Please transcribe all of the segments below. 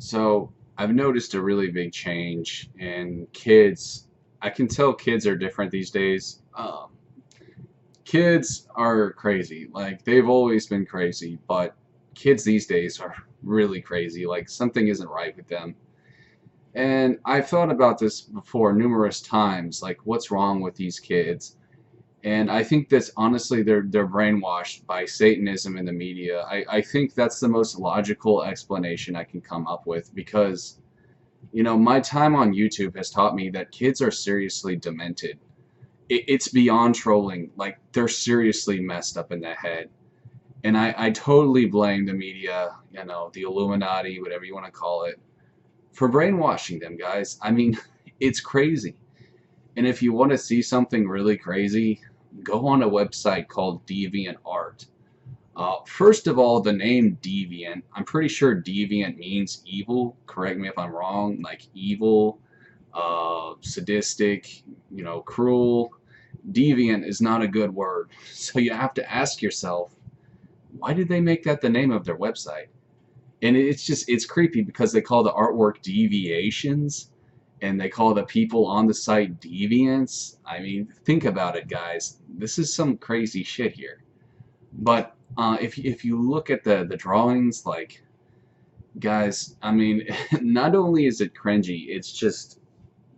So I've noticed a really big change in kids. I can tell kids are different these days. Kids are crazy. Like they've always been crazy, but kids these days are really crazy. Like something isn't right with them. And I've thought about this before numerous times. Like what's wrong with these kids? And I think that's honestly they're brainwashed by Satanism in the media. I think that's the most logical explanation I can come up with because my time on YouTube has taught me that kids are seriously demented. It's beyond trolling. Like, they're seriously messed up in the head. And I totally blame the media, the Illuminati, whatever you want to call it, for brainwashing them, guys. I mean, it's crazy. And if you want to see something really crazy, go on a website called DeviantArt. First of all, the name deviant, I'm pretty sure deviant means evil. Correct me if I'm wrong. Like evil, sadistic, cruel. Deviant is not a good word. So you have to ask yourself, why did they make that the name of their website? And it's creepy because they call the artwork deviations and they call the people on the site deviants. I mean, think about it, guys. This is some crazy shit here. But if you look at the drawings, like, guys, I mean, not only is it cringy,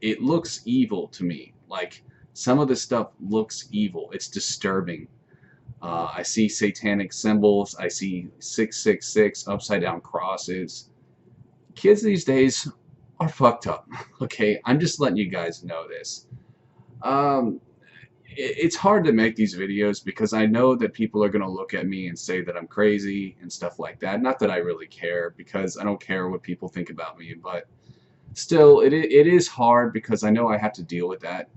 it looks evil to me. Like, some of the stuff looks evil. It's disturbing. I see satanic symbols. I see 666 upside down crosses. Kids these days are fucked up. Okay, I'm just letting you guys know this. Um, it's hard to make these videos because I know that people are going to look at me and say that I'm crazy and stuff like that. Not that I really care, because I don't care what people think about me, but still, it is hard because I know I have to deal with that.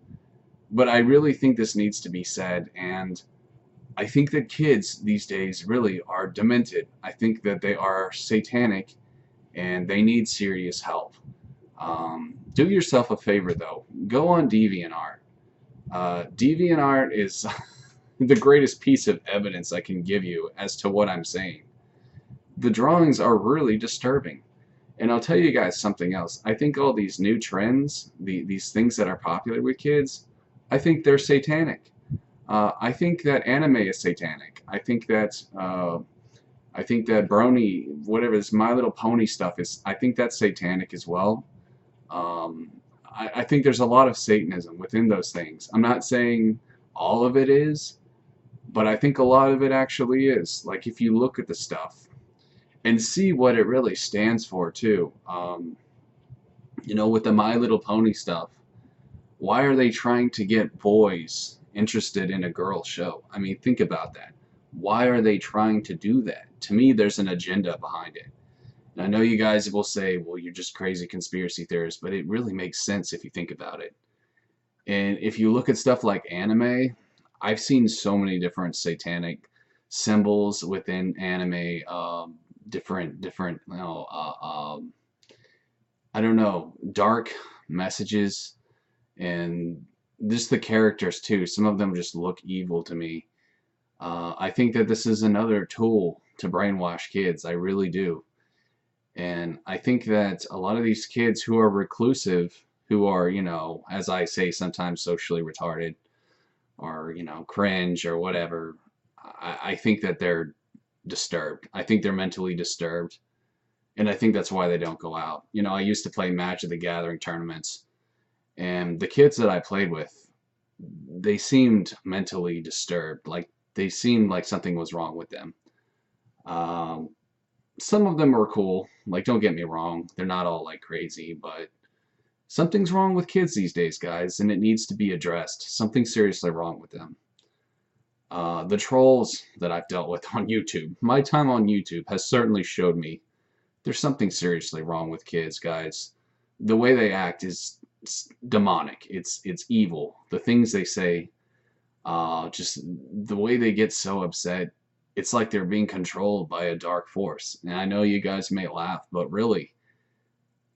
But I really think this needs to be said, and I think that kids these days really are demented. I think that they are satanic and they need serious help. Do yourself a favor though. Go on DeviantArt. DeviantArt is the greatest piece of evidence I can give you as to what I'm saying. The drawings are really disturbing. And I'll tell you guys something else. I think all these new trends, these things that are popular with kids, I think they're satanic. I think that anime is satanic. I think that Brony, whatever this My Little Pony stuff is, I think that's satanic as well. Um, I think there's a lot of Satanism within those things. I'm not saying all of it is, but I think a lot of it actually is. Like if you look at the stuff and see what it really stands for too. With the My Little Pony stuff, why are they trying to get boys interested in a girl show? I mean, think about that. Why are they trying to do that? To me, there's an agenda behind it. And I know you guys will say, well, you're just crazy conspiracy theorists, but it really makes sense if you think about it. And if you look at stuff like anime, I've seen so many different satanic symbols within anime, different, I don't know, dark messages, and just the characters too. Some of them just look evil to me. I think that this is another tool to brainwash kids. I really do. And I think that a lot of these kids who are reclusive, who are, as I say, sometimes socially retarded or, cringe or whatever, I think that they're disturbed. I think they're mentally disturbed. And I think that's why they don't go out. I used to play Magic the Gathering tournaments. And the kids that I played with, they seemed mentally disturbed. Like, they seemed like something was wrong with them. Um, some of them were cool. Like, don't get me wrong. They're not all, like, crazy. But something's wrong with kids these days, guys. And it needs to be addressed. Something's seriously wrong with them. The trolls that I've dealt with on YouTube, my time on YouTube has certainly showed me there's something seriously wrong with kids, guys. The way they act is demonic. It's evil. The things they say, just the way they get so upset, it's like they're being controlled by a dark force. And I know you guys may laugh, but really,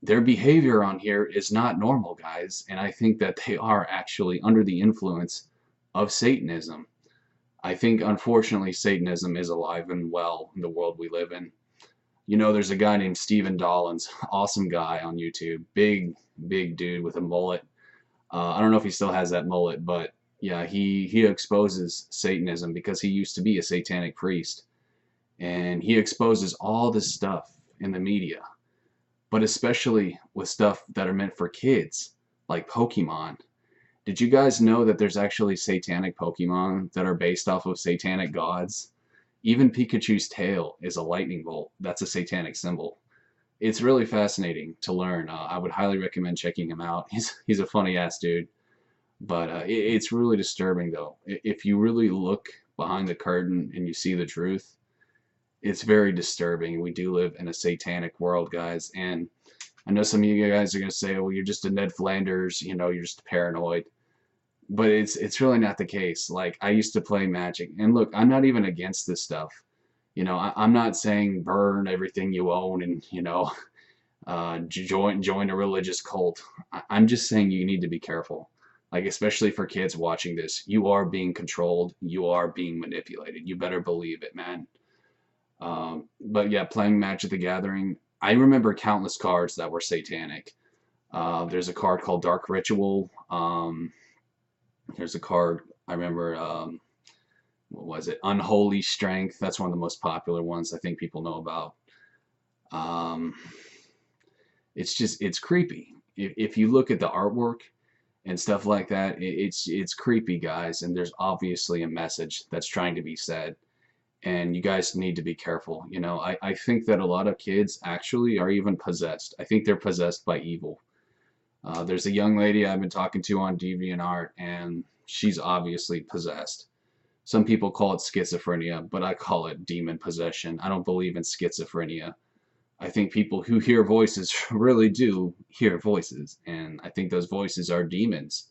their behavior on here is not normal, guys. And I think that they are actually under the influence of Satanism. I think, unfortunately, Satanism is alive and well in the world we live in. You know, there's a guy named Steven Dollins, awesome guy on YouTube, big dude with a mullet. I don't know if he still has that mullet, but yeah, he exposes Satanism because he used to be a satanic priest, and he exposes all this stuff in the media, but especially with stuff that are meant for kids, like Pokemon. Did you guys know that there's actually satanic Pokemon that are based off of satanic gods? Even Pikachu's tail is a lightning bolt. That's a satanic symbol. It's really fascinating to learn. I would highly recommend checking him out. He's a funny ass dude, but it's really disturbing though. If you really look behind the curtain and you see the truth, it's very disturbing. We do live in a satanic world, guys, and I know some of you guys are gonna say, "Well, you're just a Ned Flanders. You know, you're just paranoid." But it's really not the case. Like, I used to play Magic, and look, I'm not even against this stuff. You know, I'm not saying burn everything you own and, you know, join a religious cult. I'm just saying you need to be careful. Like, especially for kids watching this, you are being controlled, you are being manipulated. You better believe it, man. But yeah, playing Magic the Gathering, I remember countless cards that were satanic. There's a card called Dark Ritual. There's a card I remember. What was it? Unholy Strength. That's one of the most popular ones I think people know about. Um, it's creepy. If you look at the artwork and stuff like that, it's creepy, guys. And there's obviously a message that's trying to be said. And you guys need to be careful. You know, I think that a lot of kids actually are even possessed. I think they're possessed by evil. There's a young lady I've been talking to on DeviantArt, and she's obviously possessed. Some people call it schizophrenia, but I call it demon possession. I don't believe in schizophrenia. I think people who hear voices really do hear voices, and I think those voices are demons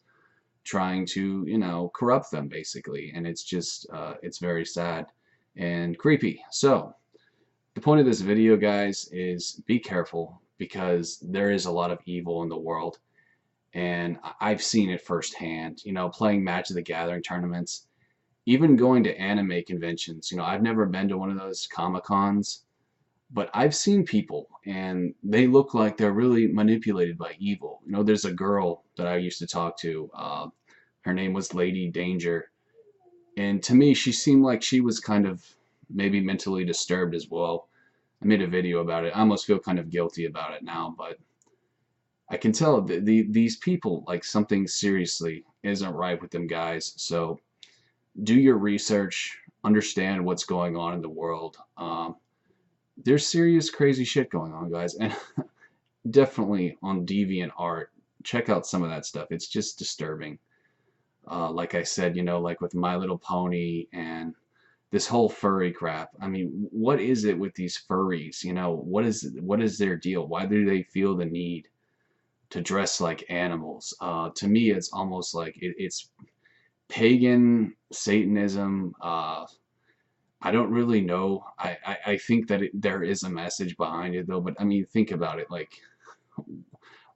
trying to, you know, corrupt them basically, and it's just, it's very sad and creepy. So, the point of this video, guys, is be careful because there is a lot of evil in the world, and I've seen it firsthand. You know, playing Magic the Gathering tournaments, even going to anime conventions. You know, I've never been to one of those Comic Cons, but I've seen people and they look like they're really manipulated by evil. You know, there's a girl that I used to talk to. Her name was Lady Danger. And to me, she seemed like she was kind of maybe mentally disturbed as well. I made a video about it. I almost feel kind of guilty about it now, but I can tell these people, like, something seriously isn't right with them, guys. So do your research, understand what's going on in the world. There's serious crazy shit going on, guys, and definitely on DeviantArt, check out some of that stuff. It's just disturbing. Like I said, you know, like with My Little Pony and this whole furry crap. I mean, what is it with these furries? You know, what is their deal? Why do they feel the need to dress like animals? To me, it's almost like it's pagan Satanism. I don't really know. I think that there is a message behind it though, but I mean, think about it. Like,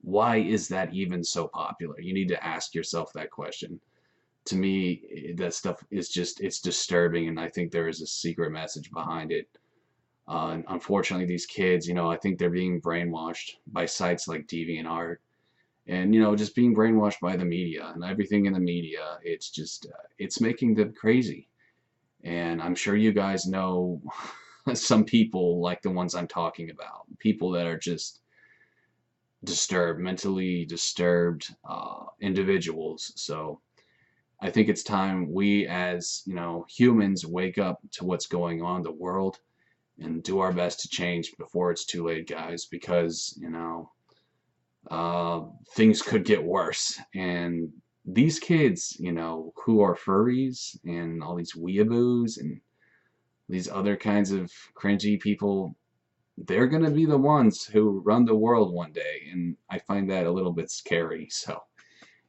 why is that even so popular? You need to ask yourself that question. To me, that stuff is just, it's disturbing, and I think there is a secret message behind it. And unfortunately, these kids, you know, I think they're being brainwashed by sites like DeviantArt, and, you know, just being brainwashed by the media and everything in the media. It's just, it's making them crazy. And I'm sure you guys know some people like the ones I'm talking about. People that are just disturbed, mentally disturbed individuals. So I think it's time we, as, you know, humans, wake up to what's going on in the world and do our best to change before it's too late, guys, because, you know, things could get worse. And these kids, you know, who are furries and all these weeaboos and these other kinds of cringy people, they're going to be the ones who run the world one day. And I find that a little bit scary. So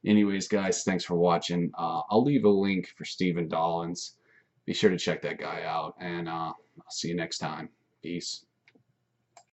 anyways, guys, thanks for watching. I'll leave a link for Steven Dollins. Be sure to check that guy out. And I'll see you next time. Peace.